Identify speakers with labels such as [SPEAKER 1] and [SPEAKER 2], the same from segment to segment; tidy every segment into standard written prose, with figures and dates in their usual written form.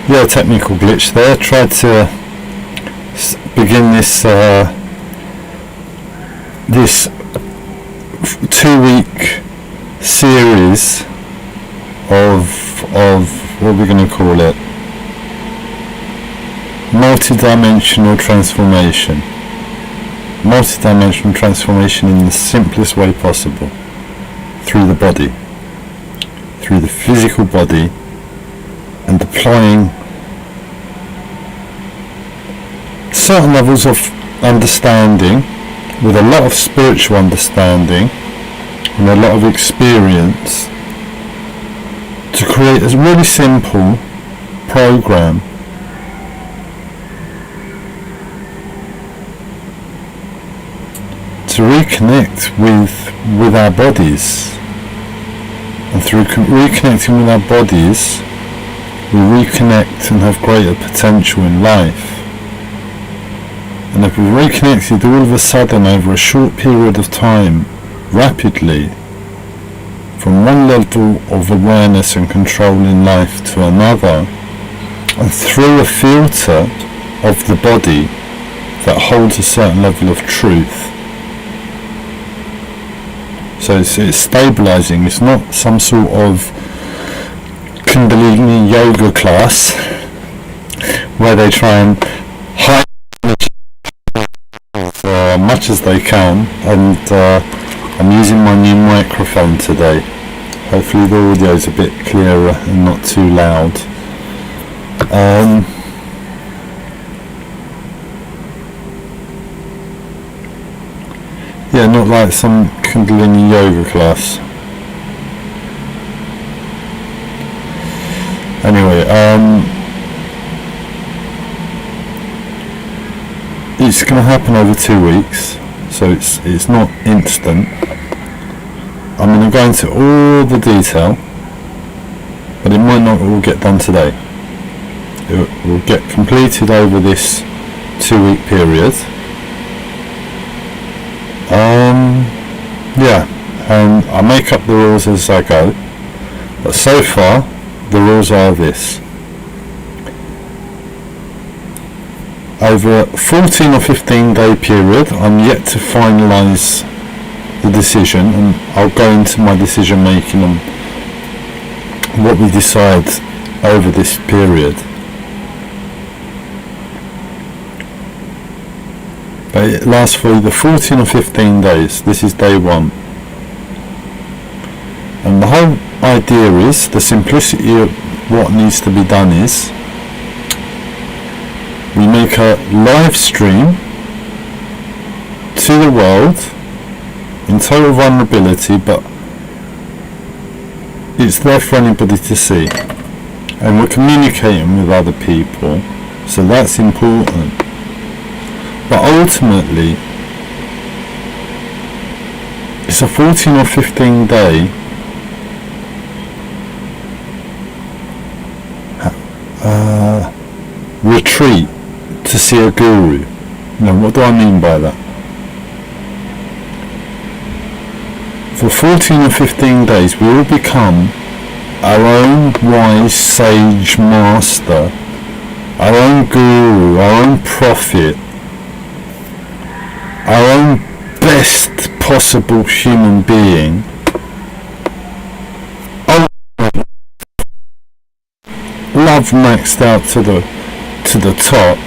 [SPEAKER 1] Yeah, technical glitch there. Tried to begin this 2-week series of what we're going to call it, multi-dimensional transformation. Multi-dimensional transformation in the simplest way possible, through the body, through the physical body, and applying certain levels of understanding, with a lot of spiritual understanding and a lot of experience, to create a really simple program to reconnect with our bodies. And through reconnecting with our bodies, we reconnect and have greater potential in life. And if we've reconnected all of a sudden over a short period of time, rapidly, from one level of awareness and control in life to another, and through a filter of the body that holds a certain level of truth. So it's stabilizing. It's not some sort of Kundalini yoga class where they try and hide as much as they can. And I'm using my new microphone today. Hopefully the audio is a bit clearer and not too loud. Yeah, not like some Kundalini yoga class. Anyway, it's going to happen over 2 weeks, so it's not instant. I'm going to go into all the detail, but it might not all get done today. It will get completed over this 2-week period. Yeah, and I make up the rules as I go, but so far the rules are this: over a 14 or 15 day period, I'm yet to finalise the decision, and I'll go into my decision making and what we decide over this period. But it lasts for either 14 or 15 days. This is day 1. And the whole idea is, the simplicity of what needs to be done is, we make a live stream to the world in total vulnerability, but it's there for anybody to see. And we're communicating with other people, so that's important. But ultimately, it's a 14 or 15 day retreat to see a guru. Now, what do I mean by that? For 14 or 15 days, we will become our own wise sage master, our own guru, our own prophet, our own best possible human being. Love maxed out to the top.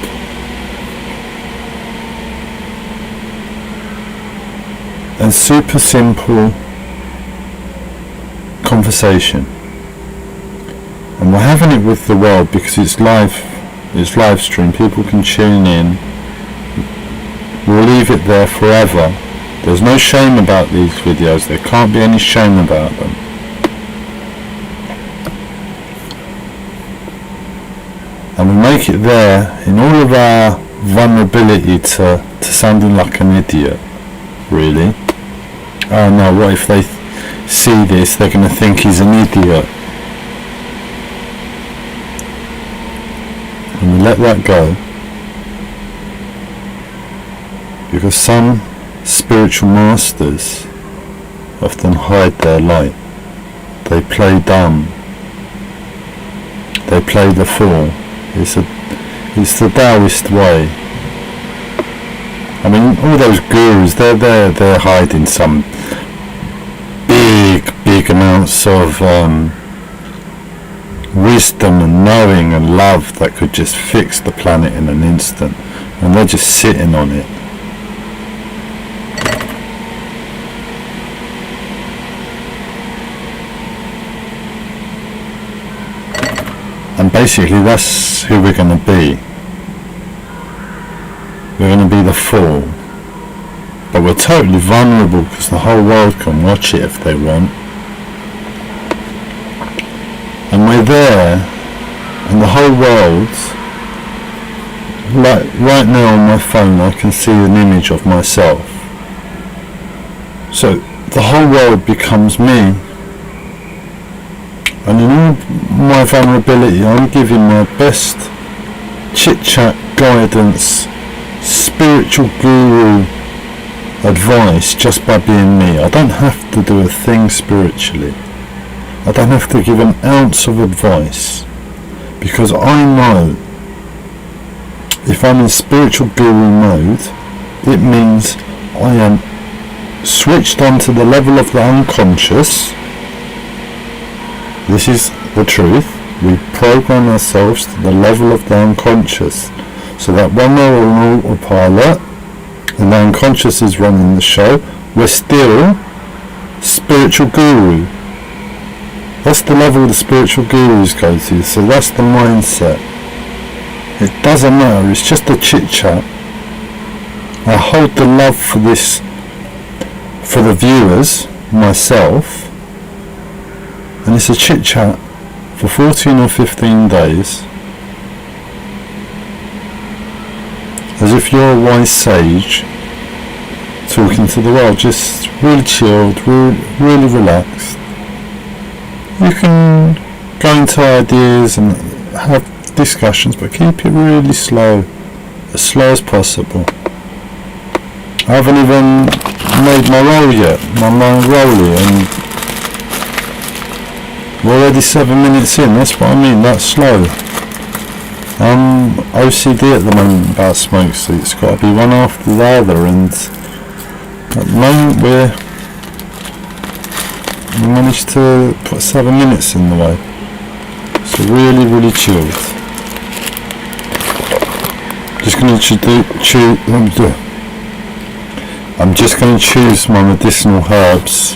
[SPEAKER 1] And super simple conversation. And we're having it with the world because it's live stream. People can tune in. We'll leave it there forever. There's no shame about these videos. There can't be any shame about them. And we make it there in all of our vulnerability to sounding like an idiot, really. Oh no, what if they see this, they're going to think he's an idiot. And we let that go. Because some spiritual masters often hide their light. They play dumb. They play the fool. It's the Taoist way. I mean, all those gurus, they're hiding some big amounts of wisdom and knowing and love that could just fix the planet in an instant, and they're just sitting on it. And basically that's who we're going to be. We're going to be the fool. But we're totally vulnerable because the whole world can watch it if they want. And we're there, and the whole world, like right now on my phone I can see an image of myself. So the whole world becomes me. And in all my vulnerability, I'm giving my best chit-chat, guidance, spiritual guru advice just by being me. I don't have to do a thing spiritually. I don't have to give an ounce of advice, because I know if I'm in spiritual guru mode, it means I am switched on to the level of the unconscious. This is the truth. We program ourselves to the level of the unconscious, so that when we're on autopilot and the unconscious is running the show, we're still spiritual guru. That's the level the spiritual gurus go to, so that's the mindset. It doesn't matter, it's just a chit chat. I hold the love for this, for the viewers, myself, and it's a chit chat for 14 or 15 days, as if you're a wise sage talking to the world, just really chilled, really relaxed. You can go into ideas and have discussions, but keep it really slow as possible. I haven't even made my roll yet, my mind rolling, and we're already 7 minutes in. That's what I mean, that's slow. I'm OCD at the moment about smoke, so it's got to be one after the other, and at the moment we managed to put 7 minutes in the way. So really chilled. Just going to I'm just going to choose my medicinal herbs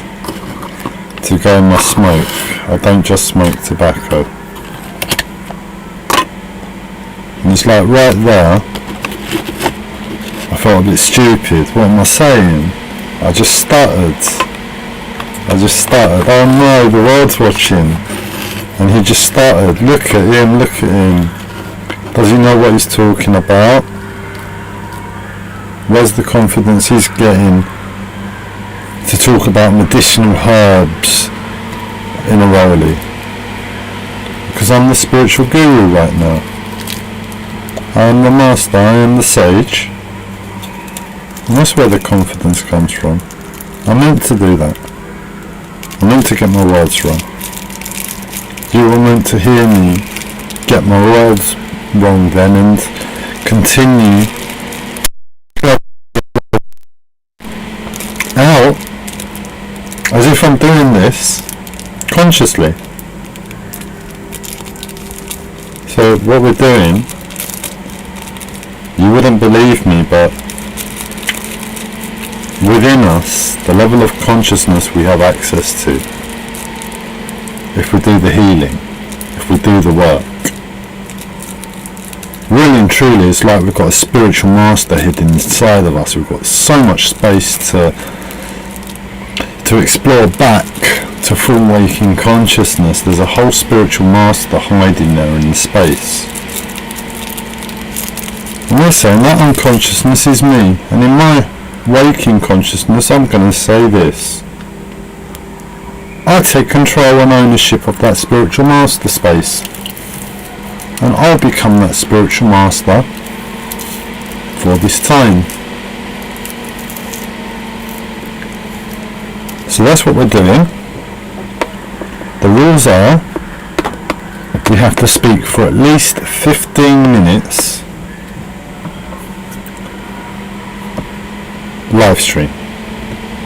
[SPEAKER 1] to go in my smoke. I don't just smoke tobacco. And it's like right there, I felt a bit stupid. What am I saying? I just stuttered. Oh no, the world's watching. And he just stuttered. Look at him. Does he know what he's talking about? Where's the confidence he's getting to talk about medicinal herbs in a rollie? Because I'm the spiritual guru right now. I am the master, I am the sage. And that's where the confidence comes from. I'm meant to do that. I'm meant to get my words wrong. You were meant to hear me get my words wrong then and continue out as if I'm doing this consciously. So what we're doing, you wouldn't believe me, but within us, the level of consciousness we have access to, if we do the healing, if we do the work, really and truly it's like we've got a spiritual master hidden inside of us. We've got so much space to explore back to full waking consciousness. There's a whole spiritual master hiding there in the space. And we're saying that unconsciousness is me, and in my waking consciousness I'm going to say this: I take control and ownership of that spiritual master space, and I'll become that spiritual master for this time. So that's what we're doing. The rules are, we have to speak for at least 15 minutes live stream.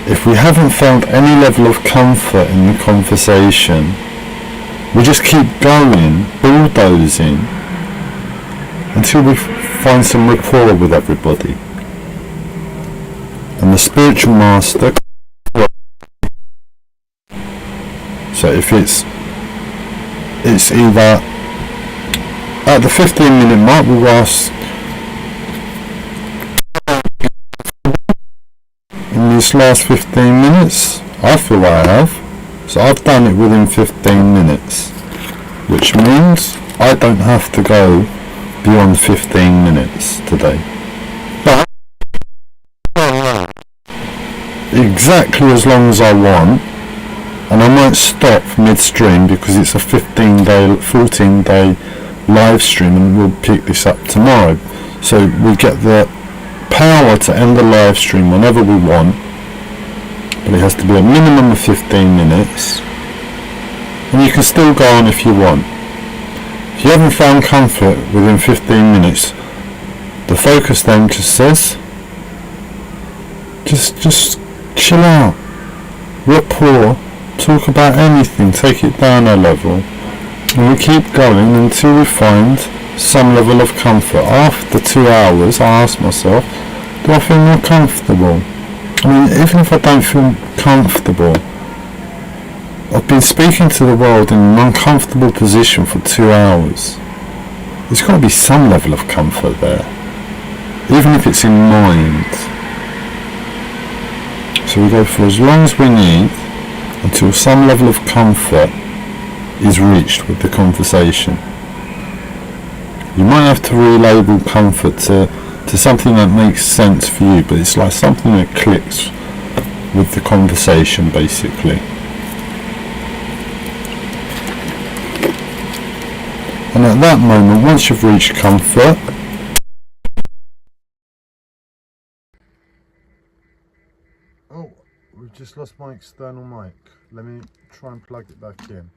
[SPEAKER 1] If we haven't found any level of comfort in the conversation, we just keep going, bulldozing, until we find some rapport with everybody. And the spiritual master, so if it's either at the 15-minute mark, we'll ask, in these last 15 minutes, I feel I have, so I've done it within 15 minutes, which means I don't have to go beyond 15 minutes today. But exactly as long as I want, and I might stop midstream because it's a 14-day live stream, and we'll pick this up tomorrow. So we get the power to end the live stream whenever we want, but it has to be a minimum of 15 minutes, and you can still go on if you want. If you haven't found comfort within 15 minutes, the focus then just says, just chill out, rapport, talk about anything, take it down a level, and we keep going until we find some level of comfort. After 2 hours, I ask myself, do I feel more comfortable? I mean, even if I don't feel comfortable, I've been speaking to the world in an uncomfortable position for 2 hours. There's got to be some level of comfort there, even if it's in mind. So we go for as long as we need until some level of comfort is reached with the conversation. You might have to relabel comfort to something that makes sense for you, but it's like something that clicks with the conversation, basically. And at that moment, once you've reached comfort, oh, we've just lost my external mic. Let me try and plug it back in.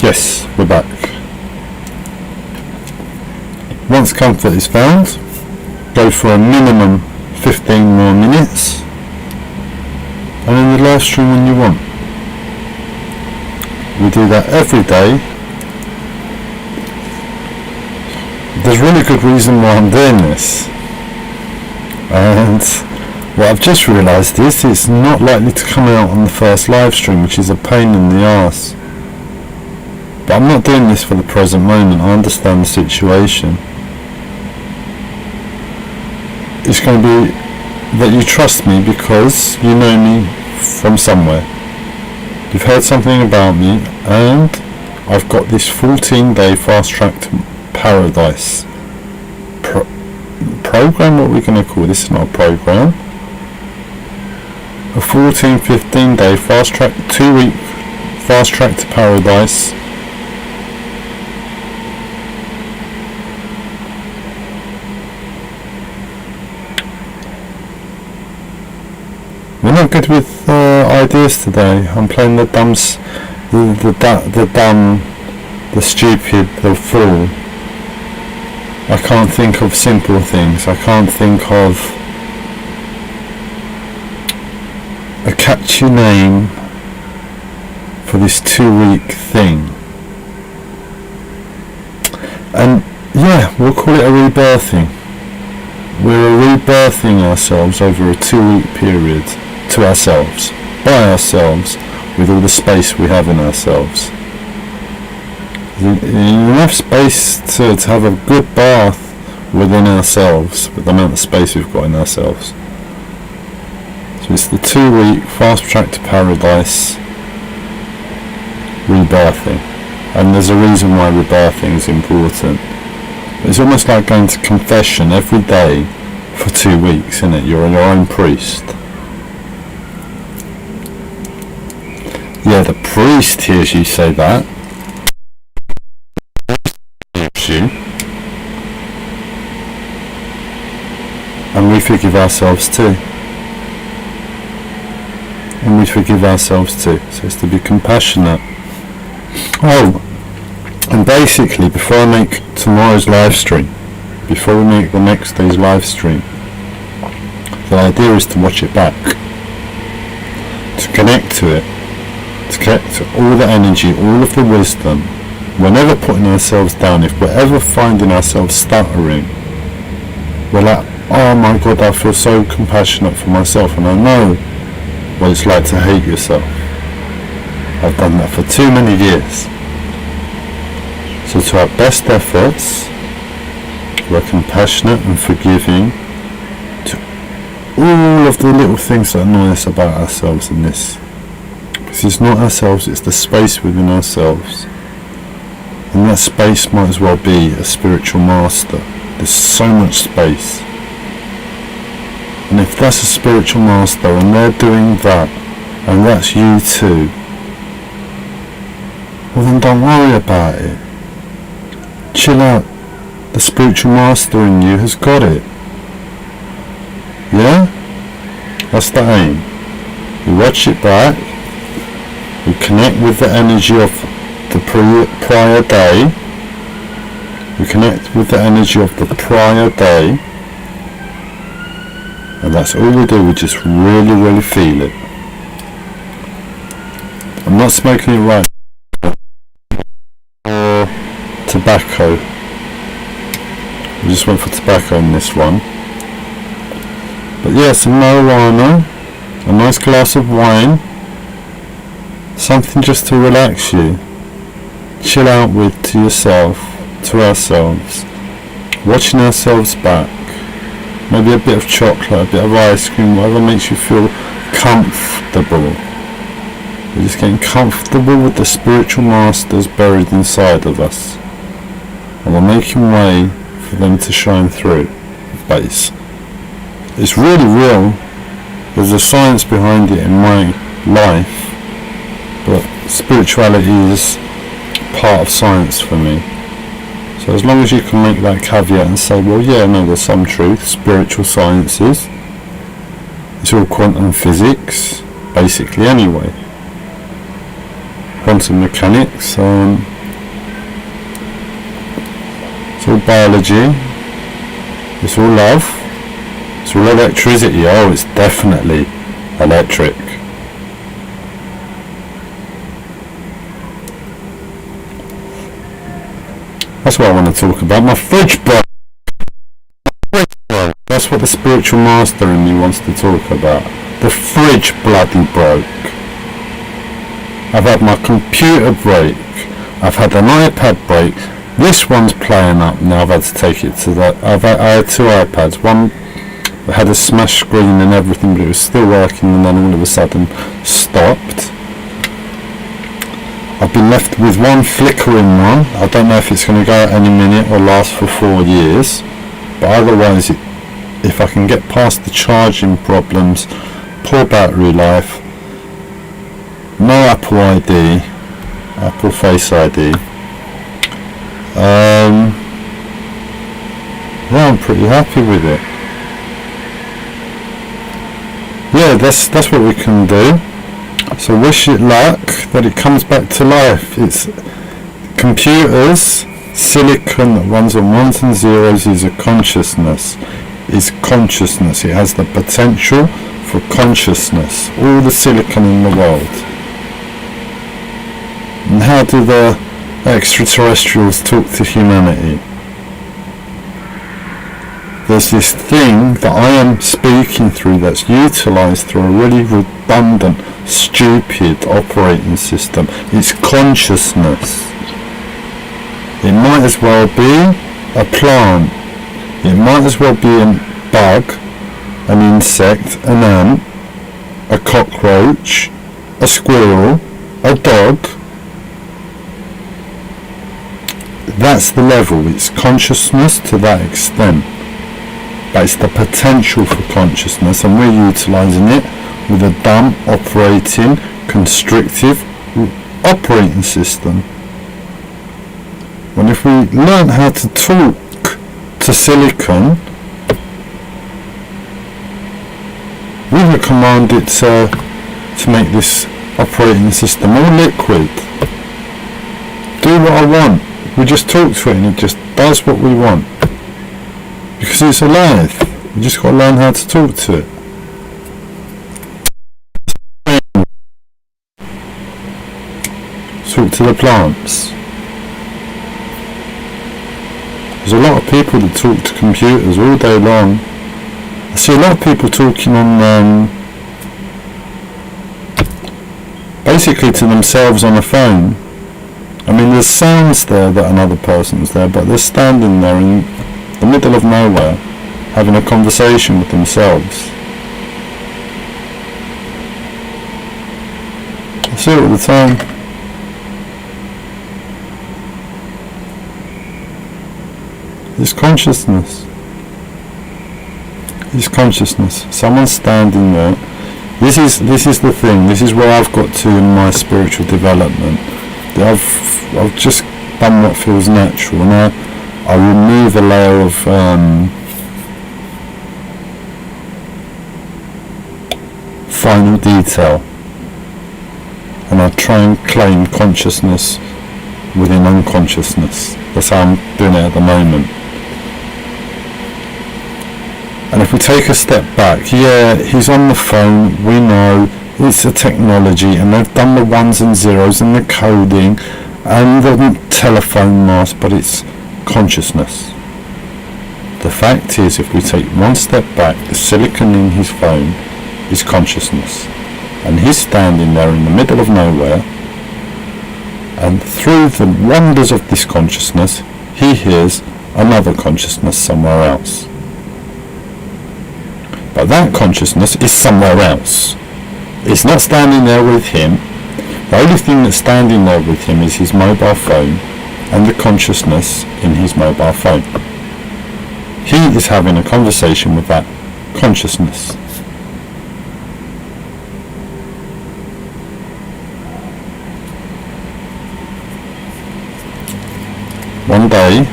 [SPEAKER 1] Yes, we're back. Once comfort is found, go for a minimum 15 more minutes, and then the live stream when you want. We do that every day. There's really good reason why I'm doing this, and what I've just realised is it's not likely to come out on the first live stream, which is a pain in the arse. But I'm not doing this for the present moment. I understand the situation. It's going to be that you trust me because you know me from somewhere. You've heard something about me, and I've got this 14-day fast track to paradise program. What are we going to call this? It's not a program. A 15-day fast track, 2-week fast track to paradise. We're not good with ideas today. I'm playing the dumb, the stupid, the fool. I can't think of simple things. I can't think of a catchy name for this 2-week thing. And yeah, we'll call it a rebirthing. We're rebirthing ourselves over a 2-week period. To ourselves, by ourselves, with all the space we have in ourselves. Enough space to have a good bath within ourselves, with the amount of space we've got in ourselves. So it's the 2-week fast track to paradise rebirthing. And there's a reason why rebirthing is important. It's almost like going to confession every day for 2 weeks, isn't it? You're your own priest. Yeah, the priest hears you say that. You. And we forgive ourselves too. And we forgive ourselves too. So it's to be compassionate. Oh, and basically, before I make tomorrow's live stream, before we make the next day's live stream, the idea is to watch it back, to connect to it, to connect to all the energy, all of the wisdom. We're never putting ourselves down. If we're ever finding ourselves stuttering, we're like, oh my God, I feel so compassionate for myself, and I know what it's like to hate yourself. I've done that for too many years. So to our best efforts, we're compassionate and forgiving to all of the little things that annoy us about ourselves in this. Because it's not ourselves, it's the space within ourselves. And that space might as well be a spiritual master. There's so much space. And if that's a spiritual master and they're doing that, and that's you too, well then don't worry about it. Chill out. The spiritual master in you has got it. Yeah? That's the aim. We watch it back. We connect with the energy of the prior day. We connect with the energy of the prior day. And that's all we do. We just really, really feel it. I'm not smoking it right now. Or tobacco. We just went for tobacco in this one. But yeah, some marijuana, a nice glass of wine, something just to relax you, chill out with, to yourself, to ourselves, watching ourselves back, maybe a bit of chocolate, a bit of ice cream, whatever makes you feel comfortable. We're just getting comfortable with the spiritual masters buried inside of us, and we're making way for them to shine through. But it's really real. There's a science behind it in my life, but spirituality is part of science for me. So as long as you can make that caveat and say, well, yeah, no, there's some truth. Spiritual sciences, it's all quantum physics, basically, anyway. Quantum mechanics, it's all biology, it's all love, it's all electricity. Oh, it's definitely electric. That's what I want to talk about. My fridge broke. That's what the spiritual master in me wants to talk about. The fridge bloody broke. I've had my computer break. I've had an iPad break. This one's playing up now. I've had to take it to that. I had two iPads. One had a smash screen and everything, but it was still working, and then all of a sudden stopped. I've been left with one flickering one. I don't know if it's going to go out any minute or last for 4 years, but otherwise, if I can get past the charging problems, poor battery life, no Apple ID, Apple Face ID, yeah, I'm pretty happy with it. Yeah, that's what we can do. So wish it luck that it comes back to life. It's computers, silicon that runs on ones and zeros is a consciousness. Is consciousness. It has the potential for consciousness. All the silicon in the world. And how do the extraterrestrials talk to humanity? There's this thing that I am speaking through that's utilised through a really redundant, stupid operating system. It's consciousness. It might as well be a plant. It might as well be a bug, an insect, an ant, a cockroach, a squirrel, a dog. That's the level. It's consciousness to that extent. But it's the potential for consciousness, and we're utilising it with a dumb operating, constrictive operating system. And if we learn how to talk to silicon, command it to make this operating system all liquid. Do what I want. We just talk to it and it just does what we want. Because it's alive. You just got to learn how to talk to it. Talk to the plants. There's a lot of people that talk to computers all day long. I see a lot of people talking on basically to themselves on a phone. I mean, there's sounds there that another person's there, but they're standing there in the middle of nowhere having a conversation with themselves. I see it all the time. It's consciousness. It's consciousness. Someone's standing there. This is the thing. This is where I've got to in my spiritual development. I've just done what feels natural, and I remove a layer of final detail, and I try and claim consciousness within unconsciousness. That's how I'm doing it at the moment. And if we take a step back, yeah, he's on the phone, we know it's a technology, and they've done the ones and zeros and the coding and the telephone mast, but it's consciousness. The fact is, if we take one step back, the silicon in his phone is consciousness, and he's standing there in the middle of nowhere, and through the wonders of this consciousness, he hears another consciousness somewhere else. But that consciousness is somewhere else. It's not standing there with him. The only thing that's standing there with him is his mobile phone and the consciousness in his mobile phone. He is having a conversation with that consciousness. One day,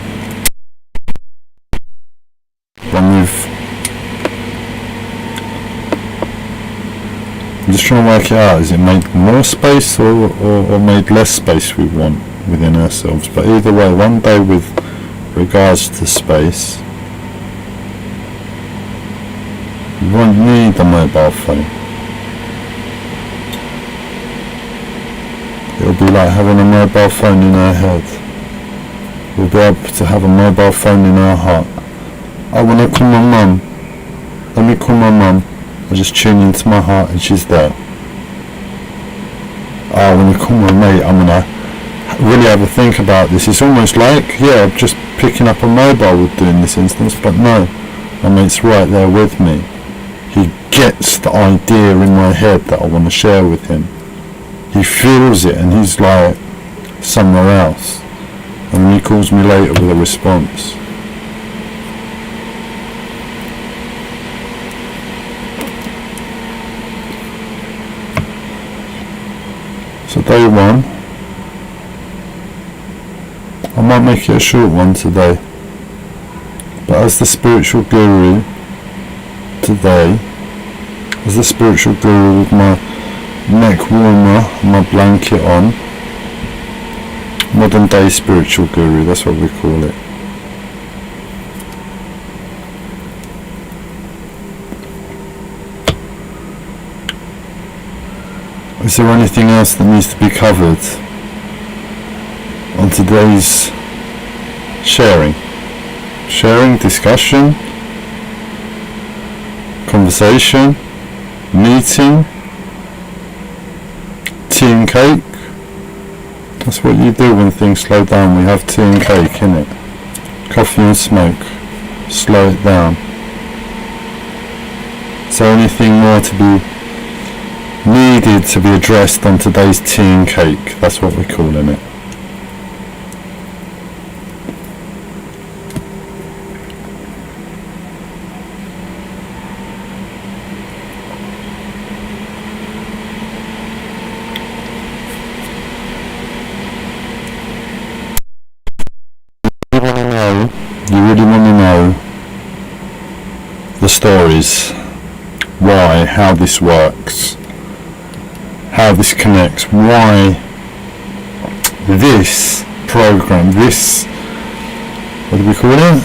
[SPEAKER 1] when you've... I'm just trying to work it out. Is it made more space or made less space we want within ourselves? But either way, one day with regards to space, we won't need a mobile phone. It'll be like having a mobile phone in our head. We'll be able to have a mobile phone in our heart. I want to call my mum. Let me call my mum. I just tune into my heart and she's there. Oh, when you call my mate, I'm going to really have a think about this. It's almost like, yeah, I'm just picking up a mobile would do in this instance, but no, my mate's right there with me. He gets the idea in my head that I want to share with him. He feels it and he's like somewhere else. And then he calls me later with a response. So day one, I might make it a short one today, but as the spiritual guru today, as the spiritual guru with my neck warmer and my blanket on, modern day spiritual guru, that's what we call it. Is there anything else that needs to be covered on today's sharing? Sharing, discussion, conversation, meeting, tea and cake? That's what you do when things slow down. We have tea and cake, innit? Coffee and smoke. Slow it down. Is there anything more to be needed to be addressed on today's tea and cake? That's what we're calling it. You really want to know the stories why, how this works, how this connects, why this program, this, what do we call it?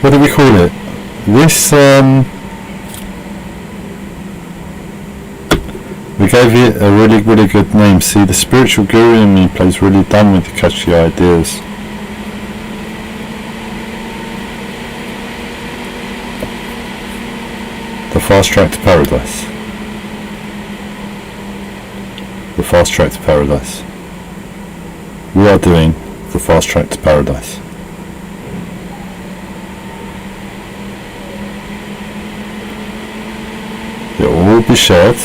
[SPEAKER 1] What do we call it? This, we gave it a really, really good name. See, the spiritual guru in me plays really dumb with the catchy ideas. The fast track to paradise. The fast track to paradise. We are doing the fast track to paradise. It will all be shared.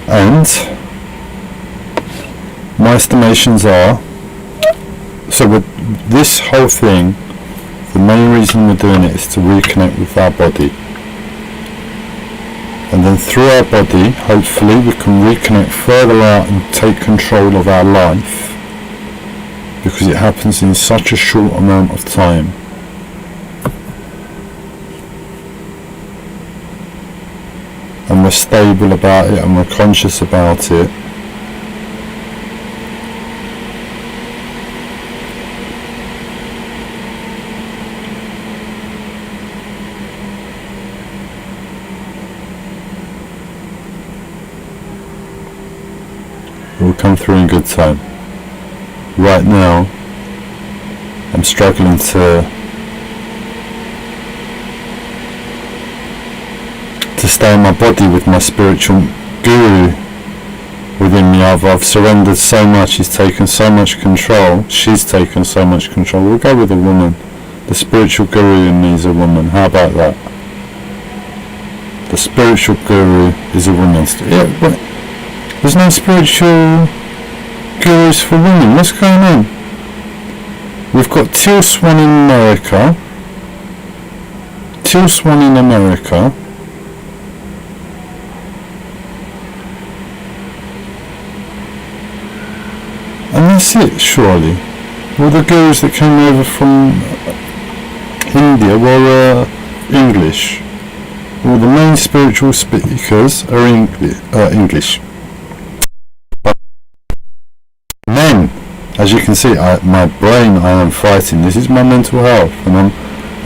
[SPEAKER 1] And my estimations are, so with this whole thing, the main reason we're doing it is to reconnect with our body. And then through our body, hopefully we can reconnect further out and take control of our life, because it happens in such a short amount of time. And we're stable about it and we're conscious about it. We'll come through in good time. Right now, I'm struggling to stay in my body with my spiritual guru within me. I've surrendered so much, he's taken so much control, she's taken so much control. We'll go with a woman. The spiritual guru in me is a woman. How about that? The spiritual guru is a woman. Yeah, but there's no spiritual gurus for women. What's going on? We've got Teal Swan in America. Teal Swan in America. And that's it, surely. All the gurus that came over from India were English. All the main spiritual speakers are English. But men, as you can see, my brain, I am fighting. This is my mental health, and I'm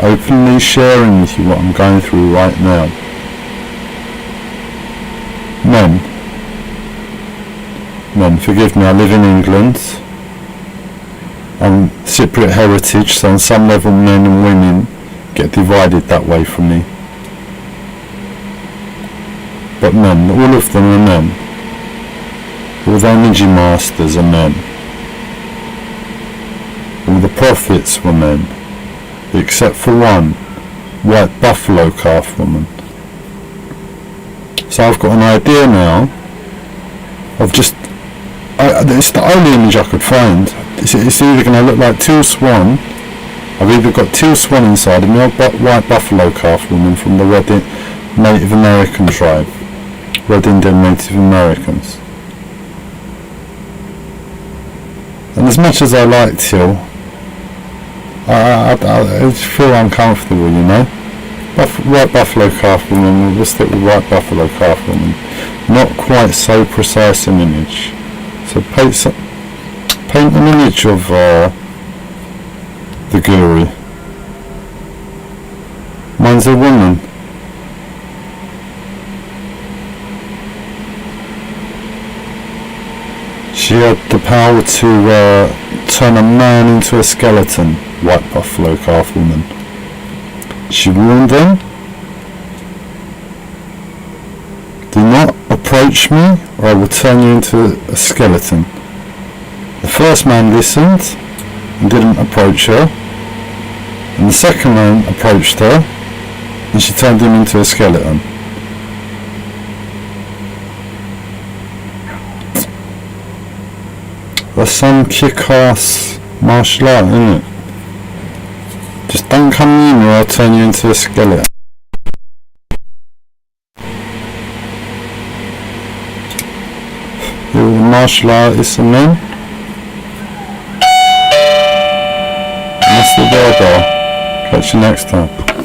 [SPEAKER 1] openly sharing with you what I'm going through right now. Men, forgive me, I live in England. I'm Cypriot heritage, so on some level men and women get divided that way from me. But men, all of them are men. All the energy masters are men. All the prophets were men, except for one, white buffalo calf woman. So I've got an idea now of just, it's the only image I could find. It's either going to look like Teal Swan. I've either got Teal Swan inside of me or white buffalo calf woman from the Red Native American tribe. Red Indian Native Americans. And as much as I like Teal, I feel uncomfortable, you know. White buffalo calf woman, we'll stick with white buffalo calf woman. Not quite so precise an image. So paint an image of the guru. Mine's a woman. She had the power to turn a man into a skeleton. White buffalo calf woman. She warned them, do not approach me or I will turn you into a skeleton. The first man listened and didn't approach her, and the second man approached her and she turned him into a skeleton. That's some kick-ass martial art, isn't it? Just don't come near me or I'll turn you into a skeleton. martial artists and men. That's the doorbell. Catch you next time.